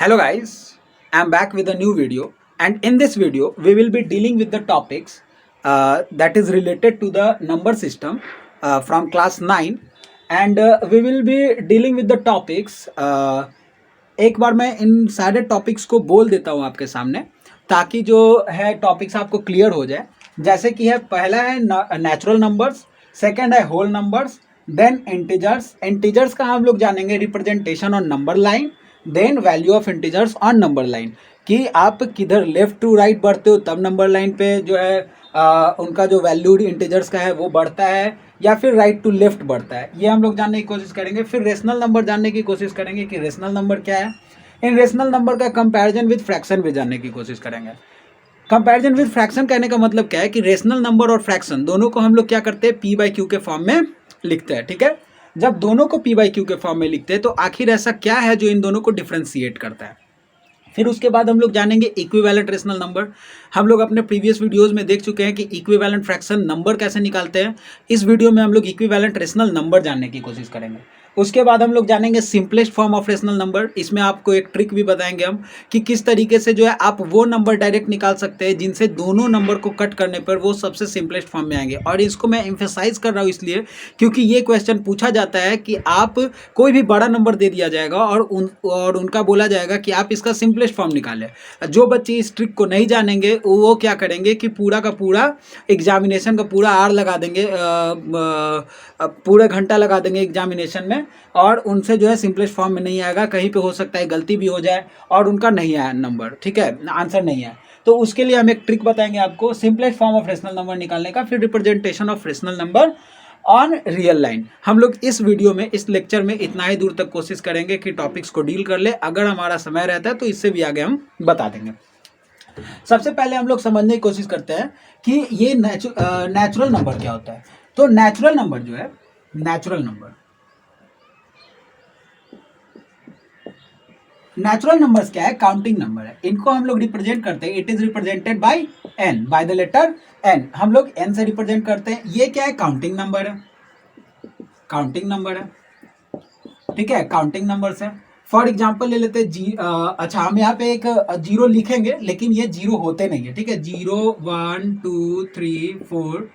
Hello guys, I'm back with a new video, and in this video we will be dealing with the topics that is related to the number system from class 9, and we will be dealing with the topics. एक बार मैं इन सारे topics को बोल देता हूँ आपके सामने ताकि जो है टॉपिक्स आपको क्लियर हो जाए। जैसे कि है पहला है नेचुरल नंबर्स, सेकंड है whole numbers, then integers. Integers का हम लोग जानेंगे representation on number line, then value of integers on number line कि आप किधर लेफ्ट टू राइट बढ़ते हो तब नंबर लाइन पे जो है उनका जो वैल्यू इंटीजर्स का है वो बढ़ता है या फिर राइट टू लेफ्ट बढ़ता है, ये हम लोग जानने की कोशिश करेंगे। फिर रेशनल नंबर जानने की कोशिश करेंगे कि रेशनल नंबर क्या है। इन रेशनल नंबर का कंपैरिजन विद फ्रैक्शन भी जानने की कोशिश करेंगे। कंपैरिजन विद फ्रैक्शन कहने का मतलब क्या है कि रेशनल नंबर और फ्रैक्शन दोनों को हम लोग क्या करते हैं, पी बाई क्यू के फॉर्म में लिखते हैं। ठीक है, जब दोनों को पी बाई क्यू के फॉर्म में लिखते हैं तो आखिर ऐसा क्या है जो इन दोनों को डिफ्रेंशिएट करता है। फिर उसके बाद हम लोग जानेंगे इक्विवेलेंट रेशनल नंबर। हम लोग अपने प्रीवियस वीडियोस में देख चुके हैं कि इक्विवेलेंट फ्रैक्शन नंबर कैसे निकालते हैं। इस वीडियो में हम लोग इक्विवेलेंट रेशनल नंबर जानने की कोशिश करेंगे। उसके बाद हम लोग जानेंगे simplest form of rational number. इसमें आपको एक ट्रिक भी बताएंगे हम कि किस तरीके से जो है आप वो नंबर डायरेक्ट निकाल सकते हैं जिनसे दोनों नंबर को कट करने पर वो सबसे सिंपलेस्ट फॉर्म में आएंगे। और इसको मैं एम्फेसाइज कर रहा हूँ इसलिए क्योंकि ये क्वेश्चन पूछा जाता है कि आप कोई भी बड़ा नंबर दे दिया जाएगा और उनका बोला जाएगा कि आप इसका सिंपलेस्ट फॉर्म निकालें। जो बच्चे इस ट्रिक को नहीं जानेंगे वो क्या करेंगे कि पूरा का पूरा एग्जामिनेशन का पूरा आर लगा देंगे, पूरे घंटा लगा देंगे एग्जामिनेशन में और उनसे जो है सिंपलेस्ट फॉर्म में नहीं आएगा। कहीं पे हो सकता है गलती भी हो जाए और उनका नहीं आया नंबर, ठीक है, आंसर नहीं आया। तो उसके लिए हम एक ट्रिक बताएंगे आपको simplest form of rational number निकालने का। फिर representation of rational number on real line. हम लोग इस वीडियो में, इस लेक्चर में इतना ही दूर तक कोशिश करेंगे कि टॉपिक्स को डील कर ले। अगर हमारा समय रहता है तो इससे भी आगे हम बता देंगे। सबसे पहले हम लोग समझने की कोशिश करते हैं कि ये नेचुरल नंबर क्या होता है। तो नेचुरल नंबर जो है, नेचुरल नंबर्स क्या है, काउंटिंग नंबर है। इनको हम लोग रिप्रेजेंट करते हैं, it is represented by N, by the letter N. हम लोग एन से रिप्रेजेंट करते हैं। ये क्या है, काउंटिंग नंबर है, ठीक है, काउंटिंग नंबर्स है। फॉर एग्जाम्पल ले लेते हैं अच्छा हम यहाँ पे एक जीरो लिखेंगे लेकिन ये जीरो होते नहीं है, ठीक है। 0 1 2 3 4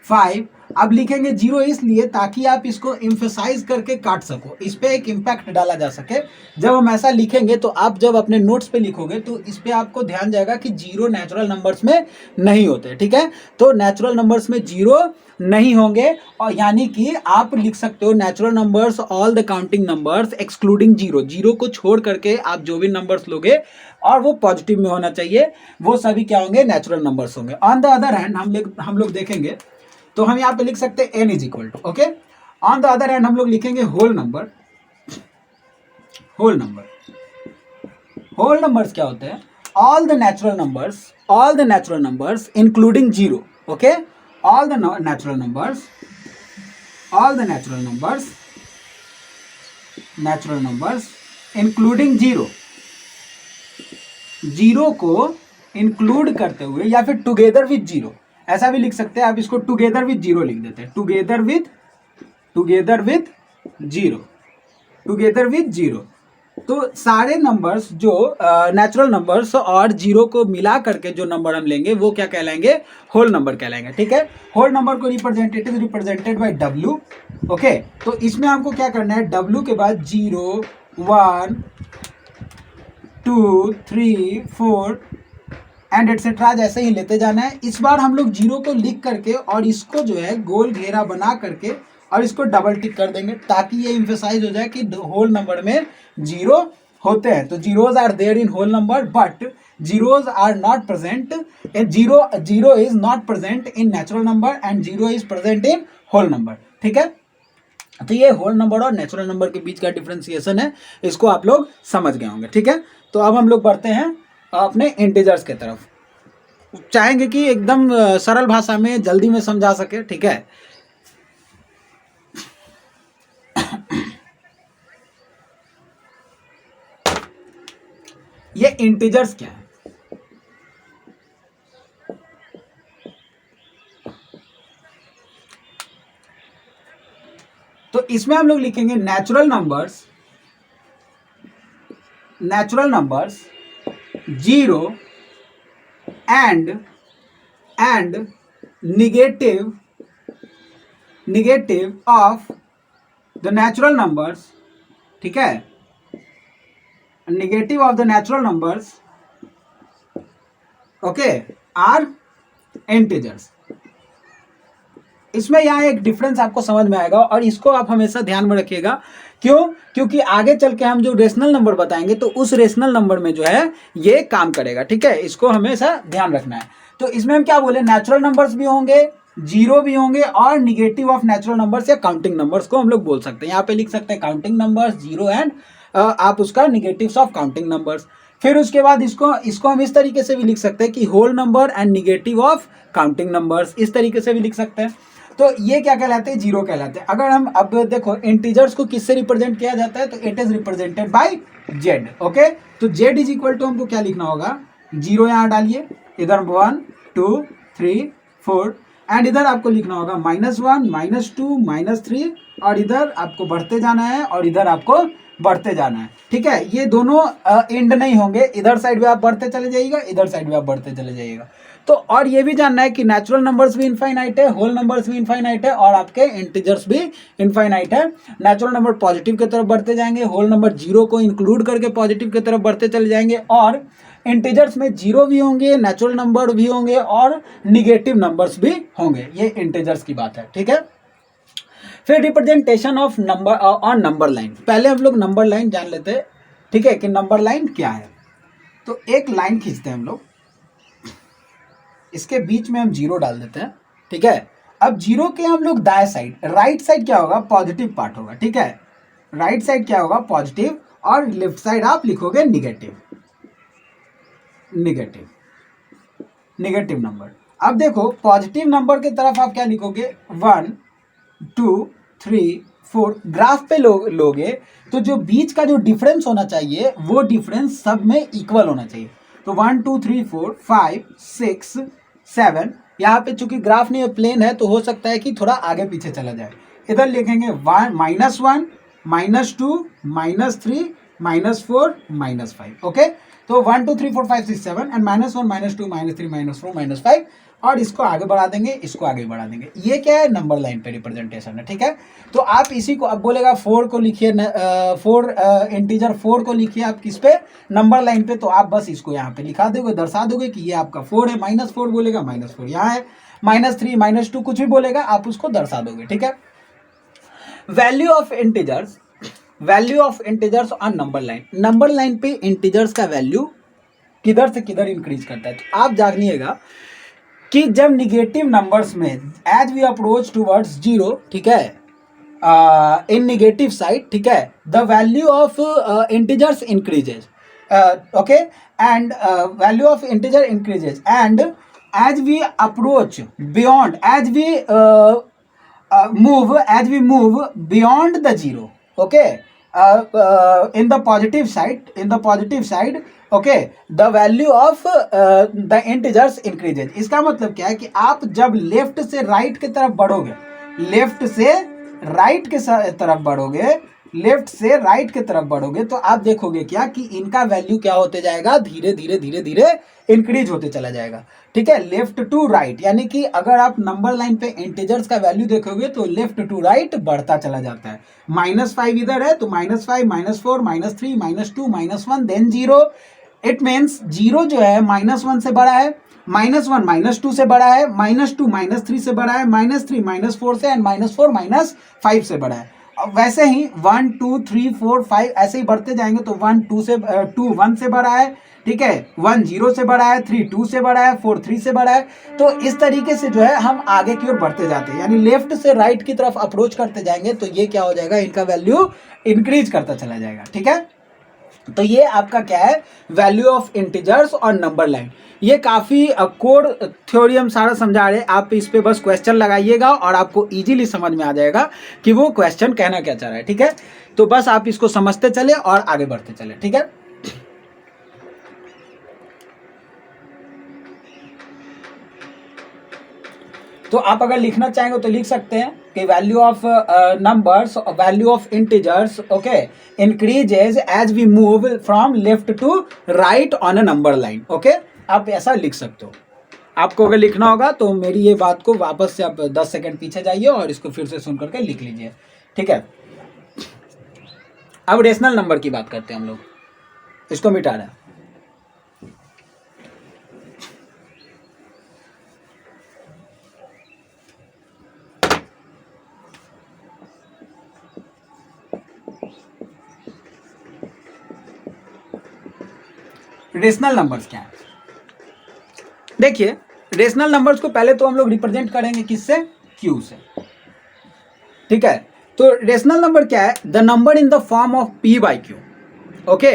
5 अब लिखेंगे जीरो इसलिए ताकि आप इसको एम्फेसाइज करके काट सको, इस पे एक इम्पैक्ट डाला जा सके। जब हम ऐसा लिखेंगे तो आप जब अपने नोट्स पे लिखोगे तो इस पे आपको ध्यान जाएगा कि जीरो नेचुरल नंबर्स में नहीं होते, ठीक है। तो नेचुरल नंबर्स में जीरो नहीं होंगे और यानी कि आप लिख सकते हो natural numbers all the counting numbers excluding zero. Zero को छोड़ करके आप जो भी नंबर्स लोगे और वो पॉजिटिव में होना चाहिए, वो सभी क्या होंगे, नेचुरल नंबर्स होंगे। ऑन द अदर हैंड हम लोग देखेंगे तो हम यहाँ पे लिख सकते हैं N is equal to, okay. On the other hand हम लोग लिखेंगे होल नंबर। होल नंबर्स क्या होते हैं, all the natural numbers including zero, okay. All the natural numbers including zero, zero को इंक्लूड करते हुए या फिर टुगेदर विद जीरो, ऐसा भी लिख सकते हैं आप। इसको टुगेदर विद जीरो लिख देते हैं, टुगेदर विद जीरो। तो सारे नंबर्स जो नेचुरल नंबर्स और जीरो को मिला करके जो नंबर हम लेंगे वो क्या कहलाएंगे, होल नंबर कहलाएंगे, ठीक है। होल नंबर को रिप्रेजेंटेड बाय डब्ल्यू, ओके। तो इसमें हमको क्या करना है, डब्ल्यू के बाद 0 1 2 3 4 एंड एटसेट्रा जैसे ही लेते जाना है। इस बार हम लोग जीरो को लिख करके और इसको जो है गोल घेरा बना करके और इसको डबल टिक कर देंगे ताकि ये एम्फेसाइज हो जाए कि होल नंबर में जीरो होते हैं। तो zeros are there in whole number but zeros are not present, zero is not present in natural number and zero is present in whole number, ठीक है। तो ये होल नंबर और नेचुरल नंबर के बीच का डिफरेंशिएशन है, इसको आप लोग समझ गए होंगे, ठीक है। तो अब हम लोग बढ़ते हैं अपने इंटीजर्स के तरफ। चाहेंगे कि एकदम सरल भाषा में जल्दी में समझा सके, ठीक है। ये इंटीजर्स क्या है, तो इसमें हम लोग लिखेंगे natural natural numbers 0 and negative of the natural numbers, ठीक है, negative of the natural numbers, okay, are integers. इसमें यहाँ एक डिफरेंस आपको समझ में आएगा और इसको आप हमेशा ध्यान में रखिएगा। क्यों? क्योंकि आगे चल के हम जो रेशनल नंबर बताएंगे तो उस रेशनल नंबर में जो है ये काम करेगा, ठीक है, इसको हमेशा ध्यान रखना है। तो इसमें हम क्या बोले, नेचुरल नंबर्स भी होंगे, जीरो भी होंगे और निगेटिव ऑफ नेचुरल नंबर्स या काउंटिंग नंबर्स को हम लोग बोल सकते हैं। यहाँ पे लिख सकते हैं काउंटिंग नंबर्स जीरो एंड आप उसका निगेटिव्स ऑफ काउंटिंग नंबर्स। फिर उसके बाद इसको हम इस तरीके से भी लिख सकते हैं कि whole number and negative of counting numbers, इस तरीके से भी लिख सकते हैं। तो ये क्या कहलाते हैं, जीरो कहलाते हैं। अगर हम अब देखो इंटीजर्स को किससे रिप्रेजेंट किया जाता है, तो it is represented bye Z, okay. तो जेड इज इक्वल टू हमको क्या लिखना होगा, जीरो यहाँ डालिए, इधर 1 2 3 4 एंड इधर आपको लिखना होगा -1 -2 -3 और इधर आपको बढ़ते जाना है और इधर आपको बढ़ते जाना है, ठीक है। ये दोनों एंड नहीं होंगे, इधर साइड भी आप बढ़ते चले जाइएगा, इधर साइड भी आप बढ़ते चले जाइएगा। तो और ये भी जानना है कि नेचुरल नंबर्स भी इनफाइनाइट है, होल नंबर्स भी इनफाइनाइट है और आपके इंटीजर्स भी इनफाइनाइट है। नेचुरल नंबर पॉजिटिव की तरफ बढ़ते जाएंगे, होल नंबर जीरो को इंक्लूड करके पॉजिटिव की तरफ बढ़ते चले जाएंगे और इंटीजर्स में जीरो भी होंगे, नेचुरल नंबर भी होंगे और निगेटिव नंबर्स भी होंगे। ये इंटीजर्स की बात है, ठीक है। फिर representation of number on number line. पहले हम लोग नंबर लाइन जान लेते हैं, ठीक है, कि नंबर लाइन क्या है। तो एक लाइन खींचते हैं हम लोग, इसके बीच में हम जीरो डाल देते हैं, ठीक है। अब जीरो के हम लोग दाएं साइड, राइट साइड क्या होगा, पॉजिटिव पार्ट होगा, ठीक है। राइट साइड क्या होगा, पॉजिटिव और लेफ्ट साइड आप लिखोगे निगेटिव नंबर। अब देखो पॉजिटिव नंबर की तरफ आप क्या लिखोगे, 1 2 3 4 ग्राफ पे लोगे तो जो बीच का जो डिफरेंस होना चाहिए वो डिफरेंस सब में इक्वल होना चाहिए। तो 1 2 3 4 5 6 7, यहाँ पे चूंकि ग्राफ नहीं है, प्लेन है, तो हो सकता है कि थोड़ा आगे पीछे चला जाए। इधर लिखेंगे -1 -2 -3 -4 -5, ओके। तो 1 2 3 4 5 6 7 एंड -1 -2 -3 -4 -5 और इसको आगे बढ़ा देंगे, इसको आगे बढ़ा देंगे। ये क्या है, नंबर लाइन पे रिप्रेजेंटेशन है, ठीक है। तो आप इसी को अब बोलेगा 4 को लिखिए, इंटीजर 4 को लिखिए आप किस पे, नंबर लाइन पे। तो आप बस इसको यहाँ पे लिखा दोगे, दर्शा दोगे कि ये आपका 4 है। -4 बोलेगा, -4 यहाँ है, -3 -2 कुछ भी बोलेगा आप उसको दर्शा दोगे, ठीक है। Value of integers on number line. Number line पे इंटीजर्स का वैल्यू किधर से किधर इंक्रीज करता है। तो आप जानिएगा कि जब निगेटिव नंबर्स में as we approach towards zero, ठीक है, इन निगेटिव साइड, ठीक है, the value of integers increases, okay, and value of integer increases and as we approach beyond, as we move beyond the zero, okay, in the positive side, okay, the value of the integers increases. इसका मतलब क्या है कि आप जब left से right की तरफ बढ़ोगे, लेफ्ट से राइट के तरफ बढ़ोगे तो आप देखोगे क्या कि इनका वैल्यू क्या होते जाएगा, धीरे धीरे इंक्रीज होते चला जाएगा, ठीक है, लेफ्ट टू राइट। यानी कि अगर आप नंबर लाइन पे इंटीजर्स का वैल्यू देखोगे तो लेफ्ट टू राइट बढ़ता चला जाता है। -5 इधर है तो -5 -4 -3 -2 -1 देन 0। इट मीन्स जीरो जो है -1 से बड़ा है, -1 -2 से बड़ा है, -2 -3 से बड़ा है, -3 -4 से एंड -4 -5 से बड़ा है। वैसे ही 1 2 3 4 5 ऐसे ही बढ़ते जाएंगे तो 1 2 1 से बड़ा है, ठीक है, 1 0 से बड़ा है, 3 2 से बड़ा है, 4 3 से बड़ा है। तो इस तरीके से जो है हम आगे की ओर बढ़ते जाते हैं, यानी लेफ्ट से राइट की तरफ अप्रोच करते जाएंगे तो ये क्या हो जाएगा, इनका वैल्यू इंक्रीज करता चला जाएगा, ठीक है। तो ये आपका क्या है, वैल्यू ऑफ इंटीजर्स और नंबर लाइन। ये काफ़ी कोड थ्योरी हम सारा समझा रहे हैं, आप इस पे बस क्वेश्चन लगाइएगा और आपको इजीली समझ में आ जाएगा कि वो क्वेश्चन कहना क्या चाह रहा है, ठीक है। तो बस आप इसको समझते चले और आगे बढ़ते चले, ठीक है। तो आप अगर लिखना चाहेंगे तो लिख सकते हैं कि value of numbers, value of integers okay increases as we move from left to right on a number line. Okay, आप ऐसा लिख सकते हो। आपको अगर लिखना होगा तो मेरी ये बात को वापस से आप 10 सेकंड पीछे जाइए और इसको फिर से सुन करके लिख लीजिए, ठीक है। अब रेशनल नंबर की बात करते हैं हम लोग, इसको मिटा रहे हैं। रेशनल नंबर्स क्या है? देखिए, रेशनल नंबर्स को पहले तो हम लोग रिप्रेजेंट करेंगे किससे? क्यू से, ठीक है। तो रेशनल नंबर क्या है? The number in the form of P by Q, okay,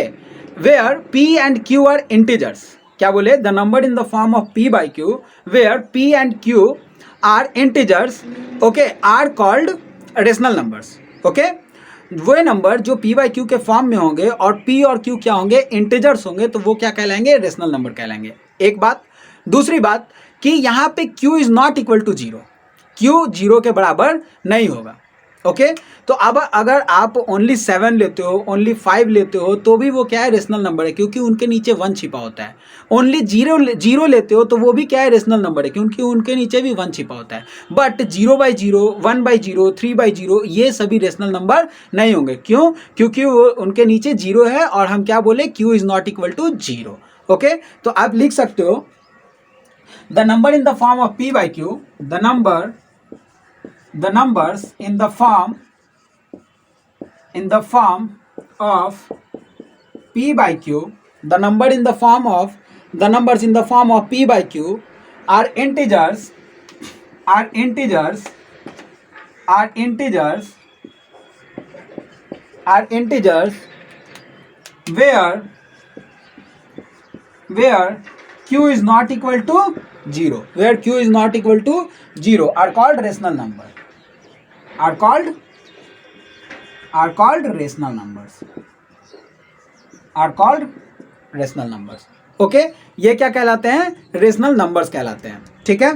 where P and Q are integers. क्या बोले? The number in the form of P by Q where P and Q are integers, okay, are called rational numbers. Okay, वो number जो P by Q के फॉर्म में होंगे और P और क्यू क्या होंगे? इंटीजर्स होंगे, तो वो क्या कहलाएंगे? रेशनल नंबर कहलाएंगे। एक बात। दूसरी बात कि यहाँ पे q is not equal to zero, q zero के बराबर नहीं होगा। ओके, तो अब अगर आप ओनली 7 लेते हो, ओनली 5 लेते हो, तो भी वो क्या है? रेशनल नंबर है, क्योंकि उनके नीचे 1 छिपा होता है। ओनली जीरो लेते हो तो वो भी क्या है? रेशनल नंबर है, क्योंकि उनके नीचे भी 1 छिपा होता है। बट 0/0, 1/0, 3/0 ये सभी रेशनल नंबर नहीं होंगे। क्यों? क्योंकि वो उनके नीचे 0 है और हम क्या बोले? q is not equal to 0। Okay, तो आप लिख सकते हो the number in the form of p by q, the numbers in the form of p by q, the numbers in the form of p by q are integers where q is not equal to 0, where q is not equal to 0 are called rational number, are called rational numbers, are called rational numbers। Okay, ये क्या कहलाते हैं? Rational numbers कहलाते हैं, ठीक है।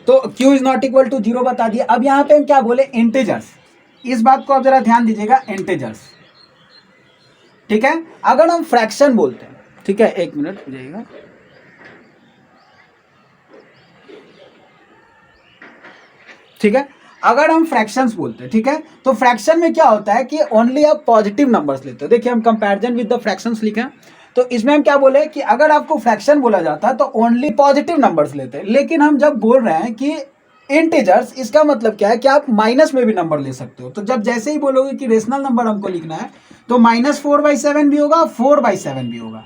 तो q is not equal to 0 बता दिया। अब यहाँ पे हम क्या बोले? इंटीजर्स। इस बात को आप जरा ध्यान दीजिएगा, इंटीजर्स, ठीक है। अगर हम फ्रैक्शन बोलते हैं, ठीक है, एक मिनट हो जाएगा, ठीक है। अगर हम फ्रैक्शंस बोलते हैं, ठीक है, तो फ्रैक्शन में क्या होता है कि ओनली आप पॉजिटिव नंबर्स लेते हो। देखिए, हम कंपैरिजन विद द फ्रैक्शंस लिखे हैं, तो इसमें हम क्या बोले कि अगर आपको फ्रैक्शन बोला जाता है तो ओनली पॉजिटिव नंबर्स लेते हैं। लेकिन हम जब बोल रहे हैं कि इंटीजर्स, इसका मतलब क्या है कि आप माइनस में भी नंबर ले सकते हो। तो जब जैसे ही बोलोगे कि रेशनल नंबर हमको लिखना है तो -4/7 भी होगा, 4/7 भी होगा,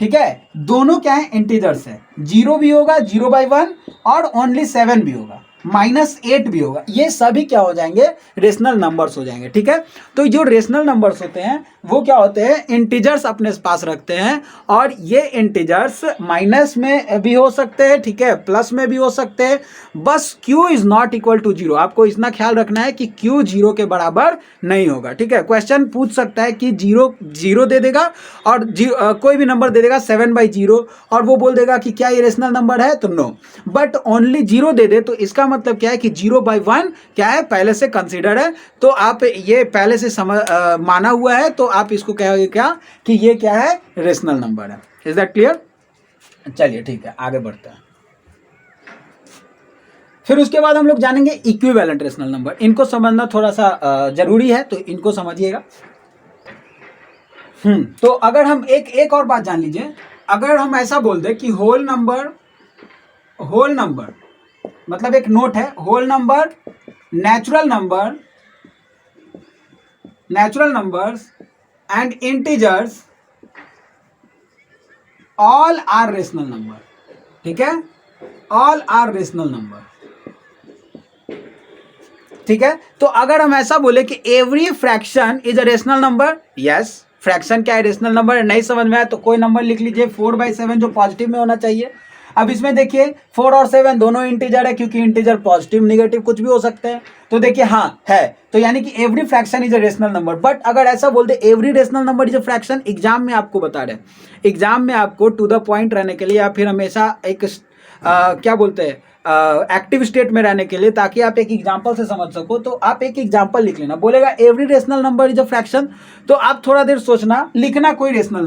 ठीक है। दोनों क्या है? इंटीजर्स है। 0 भी होगा, 0/1, और ओनली 7 भी होगा, -8 भी होगा। ये सभी क्या हो जाएंगे? रेशनल नंबर्स हो जाएंगे, ठीक है। तो जो रेशनल नंबर्स होते हैं वो क्या होते हैं? इंटीजर्स अपने पास रखते हैं, और ये इंटीजर्स माइनस में भी हो सकते हैं, ठीक है, प्लस में भी हो सकते हैं। बस q is not equal to 0, आपको इतना ख्याल रखना है कि q 0 के बराबर नहीं होगा, ठीक है। क्वेश्चन पूछ सकता है कि 0 दे देगा और कोई भी नंबर दे देगा 7/0, और वो बोल देगा कि क्या ये रेशनल नंबर है? तो नो। बट ओनली 0 दे दे तो इसका मतलब क्या है कि 0/1 क्या है? पहले से कंसीडर है। तो आप ये पहले से माना हुआ है, तो आप इसको कहोगे क्या कि ये क्या है? रेशनल नंबर है। Is that clear? चलिए, ठीक है, आगे बढ़ते हैं। फिर उसके बाद हम लोग जानेंगे इक्विवेलेंट रेशनल नंबर। इनको समझना थोड़ा सा जरूरी है, तो इनको समझिएगा। तो अगर हम एक और बात जान लीजिए, अगर हम ऐसा बोल दें कि होल नंबर मतलब एक नोट है, whole number, natural numbers and integers all are rational number, ठीक है, ऑल आर रेशनल नंबर, ठीक है। तो अगर हम ऐसा बोले कि every fraction is a rational number, yes, fraction क्या है? रेशनल नंबर है। नहीं समझ में आया तो कोई नंबर लिख लीजिए 4/7 जो पॉजिटिव में होना चाहिए। अब इसमें देखिए 4 और 7 दोनों इंटीजर है, क्योंकि इंटीजर पॉजिटिव निगेटिव कुछ भी हो सकते हैं। तो देखिए, हाँ है, तो यानी कि every fraction is a rational number. But अगर ऐसा बोल दे every rational number is a fraction, exam में आपको बता रहे, एग्जाम में आपको टू द पॉइंट रहने के लिए, या फिर हमेशा एक क्या बोलते हैं, एक्टिव स्टेट में रहने के लिए, ताकि आप एक एग्जांपल से समझ सको, तो आप एक एग्जांपल लिख लेना। बोलेगा every rational number is a fraction, तो आप थोड़ा देर सोचना, लिखना कोई रेशनल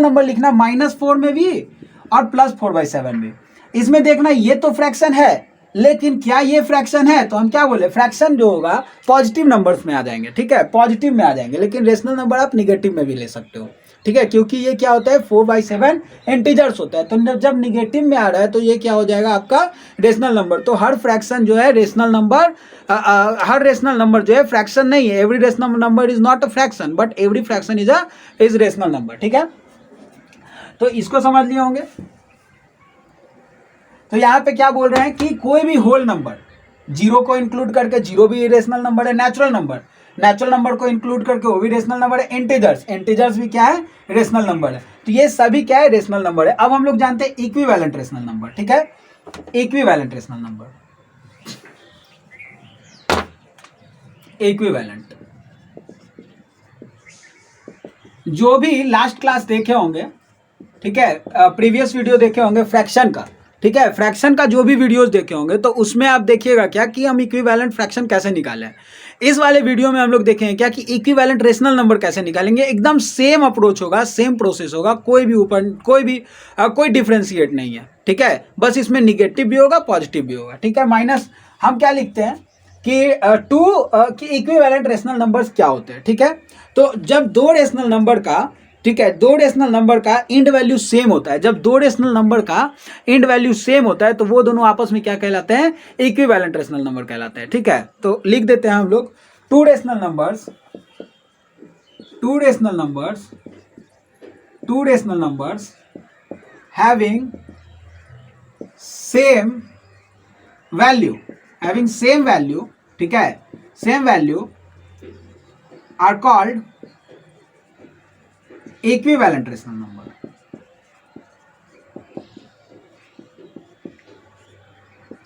नंबर लिखना -4 में भी और +4/7 में। इसमें देखना ये तो फ्रैक्शन है, लेकिन क्या ये फ्रैक्शन है? तो हम क्या बोले, फ्रैक्शन जो होगा पॉजिटिव नंबर्स में आ जाएंगे, ठीक है, पॉजिटिव में आ जाएंगे। लेकिन रेशनल नंबर आप निगेटिव में भी ले सकते हो, ठीक है, क्योंकि ये क्या होता है 4/7 इंटीजर्स होता है। तो जब निगेटिव में आ रहा है तो ये क्या हो जाएगा आपका रेशनल नंबर। तो हर फ्रैक्शन जो है रेशनल नंबर, हर रेशनल नंबर जो है फ्रैक्शन नहीं है। Every rational number is not a fraction, but every fraction is rational number, ठीक है। तो इसको समझ लिए होंगे। तो यहाँ पे क्या बोल रहे हैं कि कोई भी होल नंबर, जीरो को इंक्लूड करके, जीरो भी रेशनल नंबर है, नेचुरल नंबर को इंक्लूड करके वो भी रेशनल नंबर है, इंटीजर्स भी क्या है, रेशनल नंबर है। तो ये सभी क्या है, रेशनल नंबर है। अब हम लोग जानते हैं इक्विवेलेंट रेशनल नंबर, ठीक है, इक्विवेलेंट रेशनल नंबर, इक्विवेलेंट जो भी लास्ट क्लास देखे होंगे, ठीक है, प्रीवियस वीडियो देखे होंगे फ्रैक्शन का, ठीक है, फ्रैक्शन का जो भी वीडियोस देखे होंगे, तो उसमें आप देखिएगा क्या कि हम इक्विवेलेंट फ्रैक्शन कैसे निकालें। इस वाले वीडियो में हम लोग देखेंगे क्या कि इक्विवेलेंट रेशनल नंबर कैसे निकालेंगे। एकदम सेम अप्रोच होगा, सेम प्रोसेस होगा, कोई डिफरेंशिएट नहीं है, ठीक है। बस इसमें निगेटिव भी होगा, पॉजिटिव भी होगा, ठीक है। माइनस हम क्या लिखते हैं कि इक्विवेलेंट रेशनल नंबर्स क्या होते हैं, ठीक है। तो जब दो रेशनल नंबर का, ठीक है, दो रेशनल नंबर का इंड वैल्यू सेम होता है, जब दो रेशनल नंबर का इंड वैल्यू सेम होता है तो वो दोनों आपस में क्या कहलाते हैं, इक्विवेलेंट रेशनल नंबर कहलाते हैं, ठीक है। तो लिख देते हैं हम लोग two rational numbers having same value, ठीक है, same value are called equivalent rational number,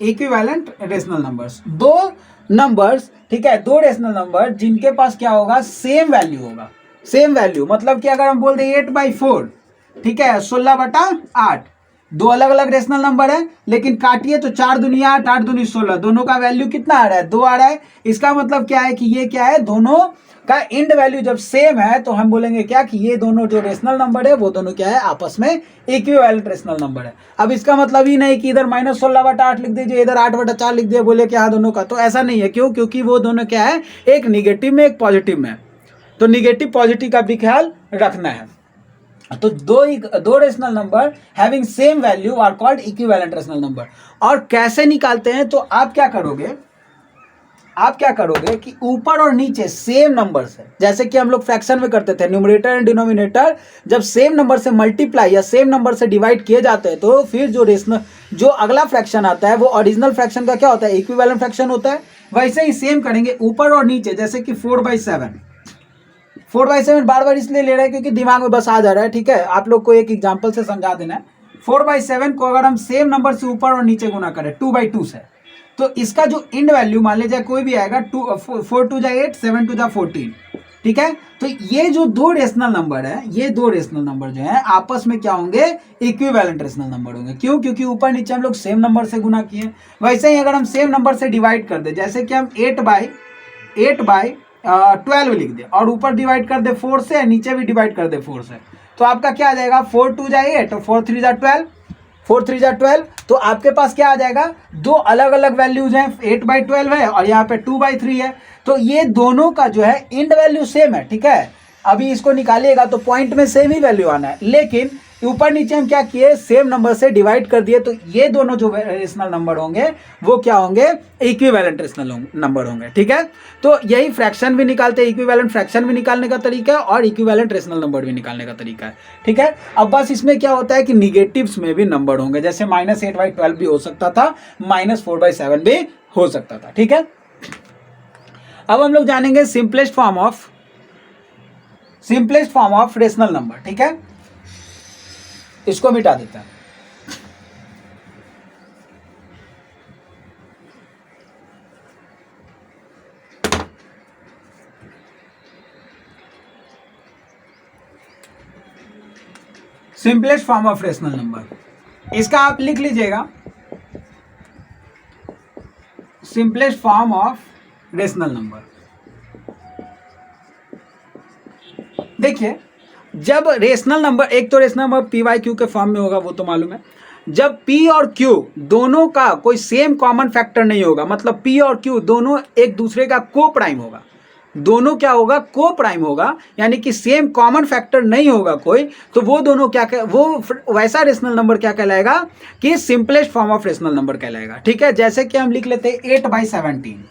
equivalent rational numbers. दो नंबर्स, ठीक है, दो रेशनल नंबर जिनके पास क्या होगा, सेम वैल्यू होगा। सेम वैल्यू मतलब कि अगर हम बोल दें 8/4, ठीक है, 16/8, दो अलग अलग रेशनल नंबर है, लेकिन काटिए तो 4 दूनी 8, 8 दूनी 16, दोनों का वैल्यू कितना आ रहा है, 2 आ रहा है। इसका मतलब क्या है कि ये क्या है, दोनों का इंड वैल्यू जब सेम है तो हम बोलेंगे क्या कि ये दोनों जो रेशनल नंबर है वो दोनों क्या है, आपस में इक्विवेलेंट रेशनल नंबर है। अब इसका मतलब ही नहीं कि इधर -16/8 लिख दीजिए, इधर 8/4 लिख दिए, बोले कि हाँ दोनों का, तो ऐसा नहीं है। क्यों? क्योंकि वो दोनों क्या है, एक निगेटिव में एक पॉजिटिव में, तो निगेटिव पॉजिटिव का भी ख्याल रखना है। तो दो rational number having same value are called equivalent rational number. और कैसे निकालते हैं, तो आप क्या करोगे कि ऊपर और नीचे सेम नंबर से, जैसे कि हम लोग फ्रैक्शन में करते थे, न्यूमरेटर एंड डिनोमिनेटर जब सेम नंबर से मल्टीप्लाई या सेम नंबर से डिवाइड किए जाते हैं, तो फिर जो अगला फ्रैक्शन आता है वो ओरिजिनल फ्रैक्शन का क्या होता है, इक्विवेलेंट फ्रैक्शन होता है। वैसे ही सेम करेंगे ऊपर और नीचे, जैसे कि 4/7 बार बार इसलिए ले रहे हैं क्योंकि दिमाग में बस आ जा रहा है, ठीक है, आप लोग को एक एग्जांपल से समझा देना है। 4/7 को अगर हम सेम नंबर से ऊपर और नीचे गुना करें 2/2 से, तो इसका जो इंड वैल्यू मान लीजिए कोई भी आएगा, 4 2 8, 7 2 14, ठीक है। तो ये जो दो रेशनल नंबर है, ये दो रेशनल नंबर जो है आपस में क्या होंगे, इक्विवेलेंट रेशनल नंबर होंगे। क्यों? क्योंकि ऊपर नीचे हम लोग सेम नंबर से गुना किए। वैसे ही अगर हम सेम नंबर से डिवाइड कर दे, जैसे कि हम 8/12 लिख दे और ऊपर डिवाइड कर दे 4 से, नीचे भी डिवाइड कर दे 4 से, तो आपका क्या आ जाएगा, 4 2 8 और 4 3 12, 4 3 12। तो आपके पास क्या आ जाएगा, दो अलग अलग वैल्यूज हैं, 8/12 है और यहाँ पे 2/3 है। तो ये दोनों का जो है इंड वैल्यू सेम है, ठीक है। अभी इसको निकालिएगा तो पॉइंट में सेम ही वैल्यू आना है, लेकिन ऊपर नीचे हम क्या किए, सेम नंबर से डिवाइड कर दिए। तो ये दोनों जो रेशनल नंबर होंगे वो क्या होंगे, इक्विवेलेंट रेशनल नंबर होंगे, ठीक है। तो यही फ्रैक्शन भी निकालते हैं, इक्विवेलेंट फ्रैक्शन भी निकालने का तरीका है और इक्विवेलेंट रेशनल नंबर भी निकालने का तरीका है, ठीक है। अब बस इसमें क्या होता है कि निगेटिव्स में भी नंबर होंगे, जैसे -8/12 भी हो सकता था, -4/7 भी हो सकता था, ठीक है। अब हम लोग जानेंगे simplest form of rational number, ठीक है। इसको मिटा देता है। Simplest form of rational number, इसका आप लिख लीजिएगा, simplest form of rational number. देखिए, जब रेशनल नंबर, एक तो rational number P by Q के फॉर्म में होगा, वो तो मालूम है। जब पी और क्यू दोनों का कोई सेम कॉमन फैक्टर नहीं होगा, मतलब पी और क्यू दोनों एक दूसरे का को प्राइम होगा, दोनों क्या होगा, को प्राइम होगा, यानी कि सेम कॉमन फैक्टर नहीं होगा कोई, तो वो दोनों क्या वो वैसा रेशनल नंबर क्या कहलाएगा कि simplest form of rational number कहलाएगा। ठीक है, जैसे कि हम लिख लेते हैं 8/17,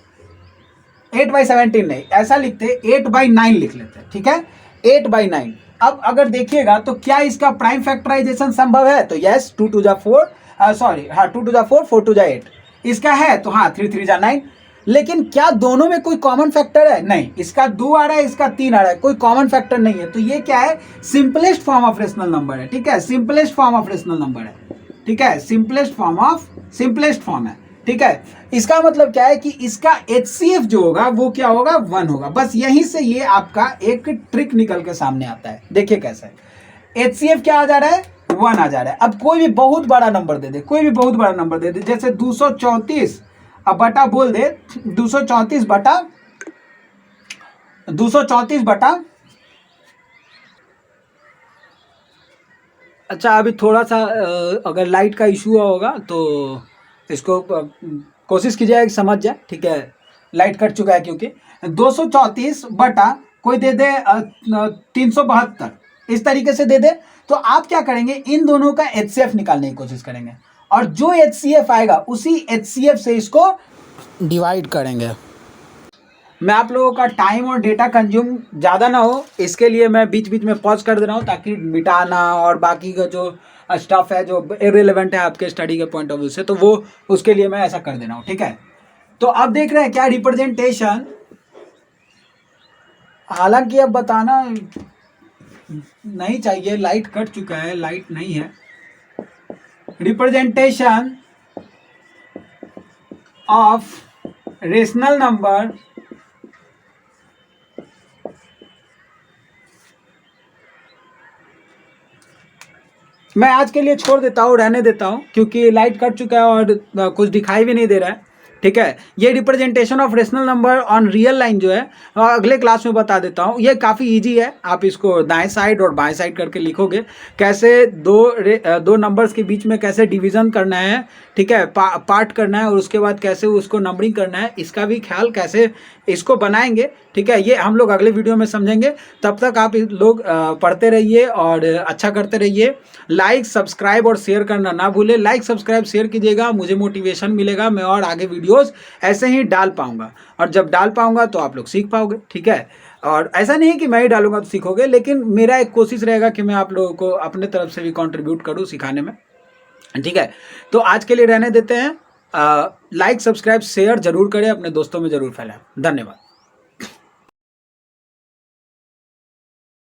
8/17 नहीं, ऐसा लिखते 8/9 लिख लेते हैं। ठीक है, 8/9। अब अगर देखिएगा तो क्या इसका प्राइम फैक्टराइजेशन संभव है, तो यस, 2 2 जा 4, सॉरी, हाँ 2 2 जा 4, 4 2 जा 8, इसका है, तो हाँ 3 3 जा 9। लेकिन क्या दोनों में कोई कॉमन फैक्टर है, नहीं, इसका 2 आ रहा है, इसका 3 आ रहा है, कोई कॉमन फैक्टर नहीं है, तो ये क्या है, simplest form of rational number है। ठीक है, simplest form of rational number है। ठीक है, सिंपलेस्ट फॉर्म है। ठीक है, इसका मतलब क्या है कि इसका HCF जो होगा वो क्या होगा, 1 होगा। बस यहीं से ये आपका एक ट्रिक निकल के सामने आता है। देखिए कैसे HCF क्या आ जा रहा है, 1 आ जा रहा है। अब कोई भी बहुत बड़ा नंबर दे दे, कोई भी बहुत बड़ा नंबर दे दे, जैसे 234, अब बटा बोल दे 234 बटा, अच्छा अभी थोड़ा सा अगर लाइट का इशू होगा तो इसको कोशिश कीजिएगा कि समझ जाए। ठीक है, लाइट कट चुका है, क्योंकि 234 बटा कोई दे दे 372, इस तरीके से दे दे, तो आप क्या करेंगे, इन दोनों का HCF निकालने की कोशिश करेंगे, और जो HCF आएगा उसी HCF से इसको डिवाइड करेंगे। मैं आप लोगों का टाइम और डेटा कंज्यूम ज़्यादा ना हो, इसके लिए मैं बीच बीच में पॉज कर दे रहा हूँ, ताकि मिटाना और बाकी का जो स्टफ है जो इररिलेवेंट है आपके स्टडी के पॉइंट ऑफ व्यू से, तो वो उसके लिए मैं ऐसा कर दे रहा हूँ। ठीक है, तो अब देख रहे हैं क्या रिप्रेजेंटेशन, हालांकि अब बताना नहीं चाहिए, लाइट कट चुका है, लाइट नहीं है। रिप्रेजेंटेशन ऑफ रेशनल नंबर मैं आज के लिए छोड़ देता हूँ, रहने देता हूँ, क्योंकि लाइट कट चुका है और कुछ दिखाई भी नहीं दे रहा है। ठीक है, ये representation of rational number on real line जो है अगले क्लास में बता देता हूँ। ये काफ़ी इजी है, आप इसको दाएं साइड और बाएं साइड करके लिखोगे, कैसे दो नंबर्स के बीच में कैसे डिवीज़न करना है। ठीक है, पार्ट करना है, और उसके बाद कैसे उसको नंबरिंग करना है, इसका भी ख्याल कैसे इसको बनाएंगे। ठीक है, ये हम लोग अगले वीडियो में समझेंगे। तब तक आप लोग पढ़ते रहिए और अच्छा करते रहिए। लाइक, सब्सक्राइब और शेयर करना ना भूलें। लाइक, सब्सक्राइब, शेयर कीजिएगा, मुझे मोटिवेशन मिलेगा, मैं और आगे वीडियोस ऐसे ही डाल पाऊंगा, और जब डाल पाऊंगा तो आप लोग सीख पाओगे। ठीक है, और ऐसा नहीं है कि मैं ही डालूंगा तो सीखोगे, लेकिन मेरा एक कोशिश रहेगा कि मैं आप लोगों को अपने तरफ से भी कंट्रीब्यूट करूँ सिखाने में। ठीक है, तो आज के लिए रहने देते हैं। लाइक, सब्सक्राइब, शेयर जरूर करें, अपने दोस्तों में जरूर फैलाएं। धन्यवाद।